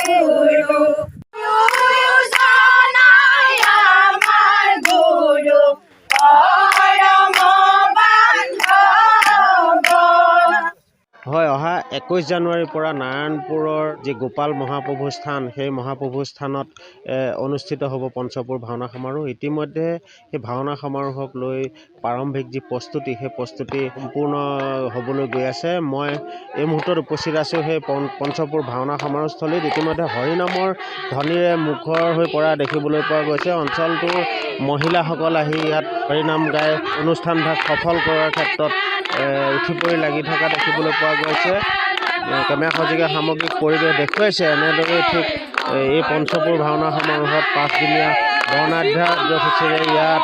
গুৰু জানাই আমাৰ গুৰু পৰম বান্ধব। হয়, অহা 21 জানুৱাৰীৰ পৰা নাৰায়ণপুৰৰ যি গোপাল মহাপ্ৰভু স্থান, সেই মহাপ্ৰভু স্থানত অনুষ্ঠিত হ'ব পঞ্চপুৰ ভাওনা সমাৰোহ। ইতিমধ্যে সেই ভাওনা সমাৰোহক লৈ প্ৰাৰম্ভিক যি প্ৰস্তুতি, সেই প্ৰস্তুতি সম্পূৰ্ণ হ'বলৈ গৈ আছে। মই এই মুহূৰ্তত উপস্থিত আছোঁ সেই পঞ্চপুৰ ভাওনা সমাৰোহস্থলীত। ইতিমধ্যে হৰিনামৰ ধ্বনিৰে মুখৰ হৈ পৰা দেখিবলৈ পোৱা গৈছে। অঞ্চলটোৰ মহিলাসকল আহি ইয়াত হৰিনাম গাই অনুষ্ঠানভাগ সফল কৰাৰ ক্ষেত্ৰত উঠি পৰি লাগি থকা দেখিবলৈ পোৱা গৈছে। কেমেৰা সঁজিকা সামগ্ৰিক পৰিৱেশ দেখুৱাইছে। এনেদৰেই ঠিক এই পঞ্চপুৰ ভাওনা সমাৰোহত 5 দিনীয়া বৰ্ণাঢ্য কাৰ্যসূচীৰে ইয়াত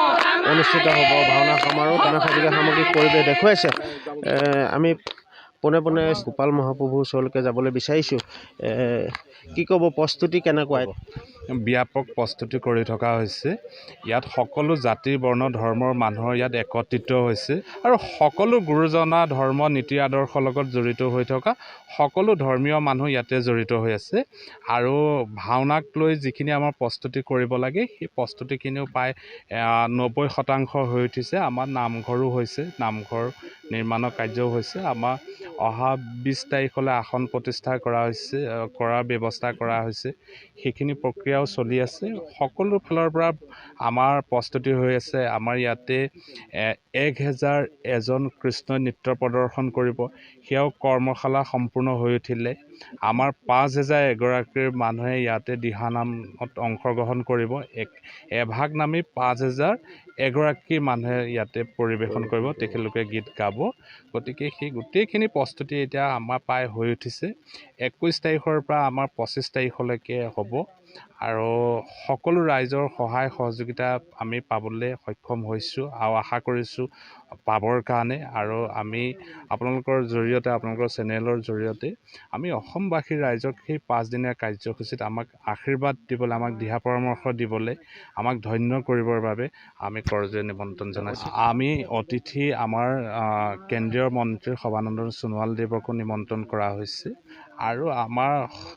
অনুষ্ঠিত হ'ব ভাওনা সমাৰোহ। কেমেৰা সঁজিকা সামগ্ৰিক পৰিৱেশ দেখুৱাইছে। আমি পোনে পোনে গোপাল মহাপ্ৰভুৰ ওচৰলৈকে যাবলৈ বিচাৰিছোঁ। কি ক'ব, প্ৰস্তুতি কেনেকুৱা? ব্যাপক প্ৰস্তুতি কৰি থকা হৈছে। ইয়াত সকলো জাতি বৰ্ণ ধৰ্মৰ মানুহৰ ইয়াত একত্ৰিত হৈছে আৰু সকলো গুৰুজনা ধৰ্ম নীতি আদৰ্শৰ লগত জড়িত হৈ থকা সকলো ধৰ্মীয় মানুহ ইয়াতে জড়িত হৈ আছে। আৰু ভাওনাক লৈ যিখিনি আমাৰ প্ৰস্তুতি কৰিব লাগে, সেই প্ৰস্তুতিখিনিও প্ৰায় 90% হৈ উঠিছে। আমাৰ নামঘৰো হৈছে, নামঘৰ নিৰ্মাণৰ কাৰ্যও হৈছে। আমাৰ অহা 20 তাৰিখলৈ আসন প্ৰতিষ্ঠা কৰাৰ ব্যৱস্থা কৰা হৈছে। সেইখিনি প্ৰক্ৰিয়াও চলি আছে। সকলো ফালৰ পৰা আমাৰ প্ৰস্তুতি হৈ আছে। আমাৰ ইয়াতে 1000 এজন কৃষ্ণই নৃত্য প্ৰদৰ্শন কৰিব, সেয়াও কৰ্মশালা সম্পূৰ্ণ হৈ উঠিলে। আমাৰ 5000 এগৰাকীৰ মানুহে ইয়াতে দিহানামত অংশগ্ৰহণ কৰিব। এভাগ নামি 5000 এগৰাকী মানুহে ইয়াতে পৰিৱেশন কৰিব, তেখেতলোকে গীত গাব। গতিকে সেই গোটেইখিনি প্ৰস্তুতি এতিয়া আমাৰ প্ৰায় হৈ উঠিছে। 21 তাৰিখৰ পৰা আমাৰ 25 তাৰিখলৈকে হ'ব আৰু সকলো ৰাইজৰ সহায় সহযোগিতা আমি পাবলৈ সক্ষম হৈছোঁ আৰু আশা কৰিছোঁ পাবৰ কাৰণে। আৰু আমি আপোনালোকৰ জৰিয়তে, আপোনালোকৰ চেনেলৰ জৰিয়তে আমি অসমবাসী ৰাইজক সেই 5 দিনীয়া কাৰ্যসূচীত আমাক আশীৰ্বাদ দিবলৈ, আমাক দিহা পৰামৰ্শ দিবলৈ, আমাক ধন্য কৰিবৰ বাবে আমি কৰজোৰে নিমন্ত্ৰণ জনাইছোঁ। আমি অতিথি আমাৰ কেন্দ্ৰীয় মন্ত্ৰী সৰ্বানন্দ সোণোৱাল দেৱকো নিমন্ত্ৰণ কৰা হৈছে আৰু আমাৰ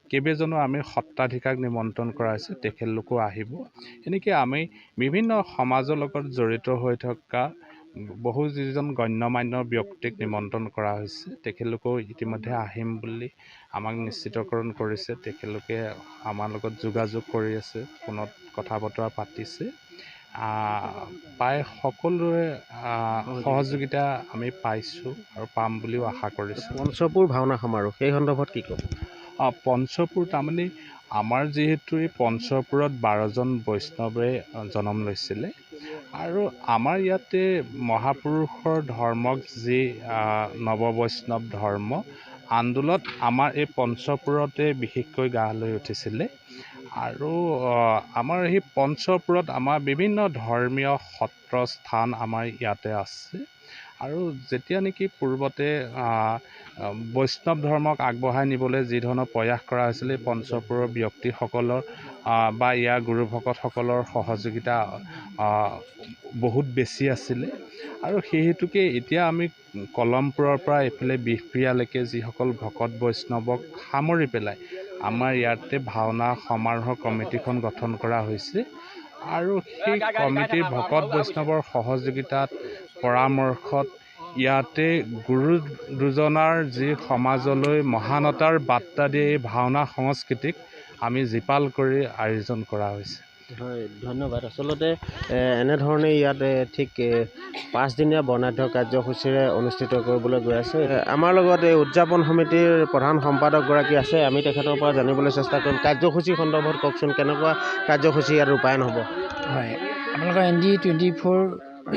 কেইবাজনো আমি সত্ৰাধিকাৰক নিমন্ত্ৰণ কৰা হৈছে, তেখেতলোকো আহিব। এনেকৈ আমি বিভিন্ন সমাজৰ লগত জড়িত হৈ থকা বহু যিজন গণ্যমান্য ব্যক্তিক নিমন্ত্ৰণ কৰা হৈছে, তেখেতলোকেও ইতিমধ্যে আহিম বুলি আমাক নিশ্চিতকৰণ কৰিছে। তেখেতলোকে আমাৰ লগত যোগাযোগ কৰি আছে, ফোনত কথা বতৰা পাতিছে। প্ৰায় সকলোৰে সহযোগিতা আমি পাইছোঁ আৰু পাম বুলিও আশা কৰিছোঁ। পঞ্চপুৰ ভাওনা সমাৰোহ, সেই সন্দৰ্ভত কি ক'ব? পঞ্চপুৰ তাৰমানে আমাৰ যিহেতু এই পঞ্চপুৰত 12জন বৈষ্ণৱে জন্ম লৈছিলে আৰু আমাৰ ইয়াতে মহাপুৰুষৰ ধৰ্মক যি নৱবৈষ্ণৱ ধৰ্ম আন্দোলন আমাৰ এই পঞ্চপুৰতে বিশেষকৈ গা লৈ উঠিছিলে। আৰু আমাৰ সেই পঞ্চপুৰত আমাৰ বিভিন্ন ধৰ্মীয় সত্ৰ স্থান আমাৰ ইয়াতে আছে। আৰু যেতিয়া নেকি পূৰ্বতে বৈষ্ণৱ ধৰ্মক আগবঢ়াই নিবলৈ যি ধৰণৰ প্ৰয়াস কৰা হৈছিলে, পঞ্চপুৰৰ ব্যক্তিসকলৰ বা ইয়াৰ গুৰু ভকতসকলৰ সহযোগিতা বহুত বেছি আছিলে। আৰু সেই হেতুকে এতিয়া আমি কলমপুৰৰ পৰা এইফালে বিহপুৰীয়ালৈকে যিসকল ভকত বৈষ্ণৱক সামৰি পেলাই আমাৰ ইয়াতে ভাওনা সমাৰোহ কমিটিখন গঠন কৰা হৈছে। আৰু সেই কমিটিৰ ভকত বৈষ্ণৱৰ সহযোগিতাত, পৰামৰ্শত ইয়াতে গুৰু দুজনাৰ যি সমাজলৈ মহানতাৰ বাৰ্তা দিয়ে এই ভাওনা সংস্কৃতিক আমি জীপাল কৰি আয়োজন কৰা হৈছে। হয়, ধন্যবাদ। আচলতে এনেধৰণে ইয়াত ঠিক 5 দিনীয়া বৰ্ণাঢ্য কাৰ্যসূচীৰে অনুষ্ঠিত কৰিবলৈ গৈ আছে। আমাৰ লগত এই উদযাপন সমিতিৰ প্ৰধান সম্পাদকগৰাকী আছে, আমি তেখেতৰ পৰা জানিবলৈ চেষ্টা কৰিম। কাৰ্যসূচী সন্দৰ্ভত কওকচোন, কেনেকুৱা কাৰ্যসূচী ইয়াত ৰূপায়ণ হ'ব? হয়, আপোনালোকৰ ND24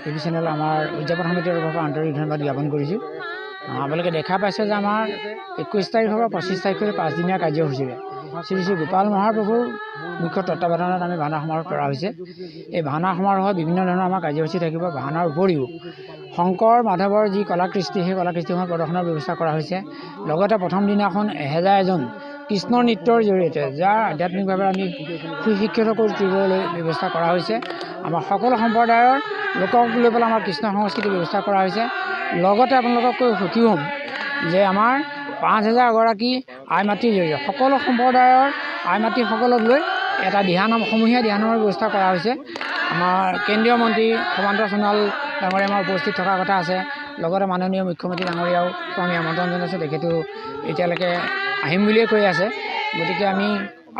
টিভি চেনেল আমাৰ উদযাপন সমিতিৰ তৰফৰ পৰা আন্তৰিক ধন্যবাদ জ্ঞাপন কৰিছোঁ। আপোনালোকে দেখা পাইছে যে আমাৰ 21 তাৰিখৰ পৰা 25 তাৰিখলৈ 5 দিনীয়া কাৰ্যসূচীৰে শ্ৰী শ্ৰী গোপাল মহাপ্ৰভুৰ মুখ্য তত্বাৱধানত আমি ভাওনা সমাৰোহ কৰা হৈছে। এই ভাওনা সমাৰোহত বিভিন্ন ধৰণৰ আমাৰ কাৰ্যসূচী থাকিব। ভাওনাৰ উপৰিও শংকৰ মাধৱৰ যি কলাকৃষ্টি, সেই কলাকৃষ্টিসমূহ প্ৰদৰ্শনৰ ব্যৱস্থা কৰা হৈছে। লগতে প্ৰথম দিনাখন 1000 এজন কৃষ্ণ নৃত্যৰ জৰিয়তে যাৰ আধ্যাত্মিকভাৱে আমি সুশিক্ষিত কৰি তুলিবলৈ ব্যৱস্থা কৰা হৈছে। আমাৰ সকলো সম্প্ৰদায়ৰ লোকক লৈ পেলাই আমাৰ কৃষ্ণ সংস্কৃতিৰ ব্যৱস্থা কৰা হৈছে। লগতে আপোনালোকক কৈ সুখী হ'ম যে আমাৰ 5000 গৰাকী আই মাতৃৰ জৰিয়তে সকলো সম্প্ৰদায়ৰ আই মাতৃসকলক লৈ এটা সমূহীয়া দিহানামৰ ব্যৱস্থা কৰা হৈছে। আমাৰ কেন্দ্ৰীয় মন্ত্ৰী সৰ্বানন্দ সোণোৱাল ডাঙৰীয়া আমাৰ উপস্থিত থকাৰ কথা আছে। লগতে মাননীয় মুখ্যমন্ত্ৰী ডাঙৰীয়াও আমি আমন্ত্ৰণ জনাইছোঁ। তেখেতো এতিয়ালৈকে আহিম বুলিয়ে কৈ আছে। গতিকে আমি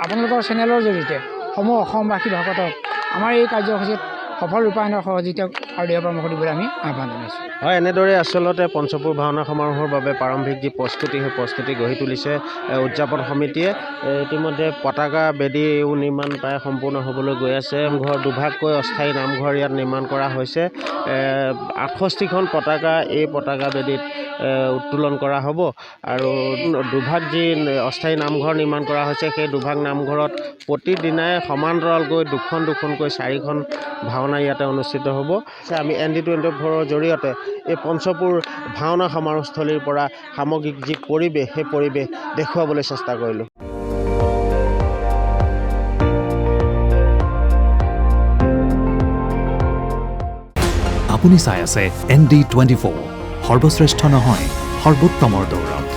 আপোনালোকৰ চেনেলৰ জৰিয়তে সমূহ অসমবাসী ভকতক আমাৰ এই কাৰ্যসূচীত সফল ৰূপায়ণৰ সহযোগিতা আৰু দিহা পৰামৰ্শ দিবলৈ আমি আহ্বান জনাইছোঁ। হয়, এনেদৰে আচলতে পঞ্চপুৰ ভাওনা সমাৰোহৰ বাবে প্ৰাৰম্ভিক যি প্ৰস্তুতি, সেই প্ৰস্তুতি গঢ়ি তুলিছে উদযাপন সমিতিয়ে। ইতিমধ্যে পতাকা বেদীও নিৰ্মাণ প্ৰায় সম্পূৰ্ণ হ'বলৈ গৈ আছে। নামঘৰ দুভাগকৈ অস্থায়ী নামঘৰ ইয়াত নিৰ্মাণ কৰা হৈছে। 68খন পতাকা এই পতাকা বেদীত উত্তোলন কৰা হ'ব আৰু দুভাগ যি অস্থায়ী নামঘৰ নিৰ্মাণ কৰা হৈছে, সেই দুভাগ নামঘৰত প্ৰতিদিনাই সমান্তৰালকৈ দুখনকৈ 4খন ভাওনা ইয়াতে অনুষ্ঠিত হ'ব। আমি ND24ৰ জৰিয়তে এই পঞ্চপুৰ ভাওনা সমাৰোহস্থলীৰ পৰা সামগ্ৰিক যি পৰিৱেশ, সেই পৰিৱেশ দেখুৱাবলৈ চেষ্টা কৰিলোঁ। আপুনি চাই আছে ND24, সৰ্বশ্ৰেষ্ঠ নহয় সৰ্বোত্তমৰ দৌৰত।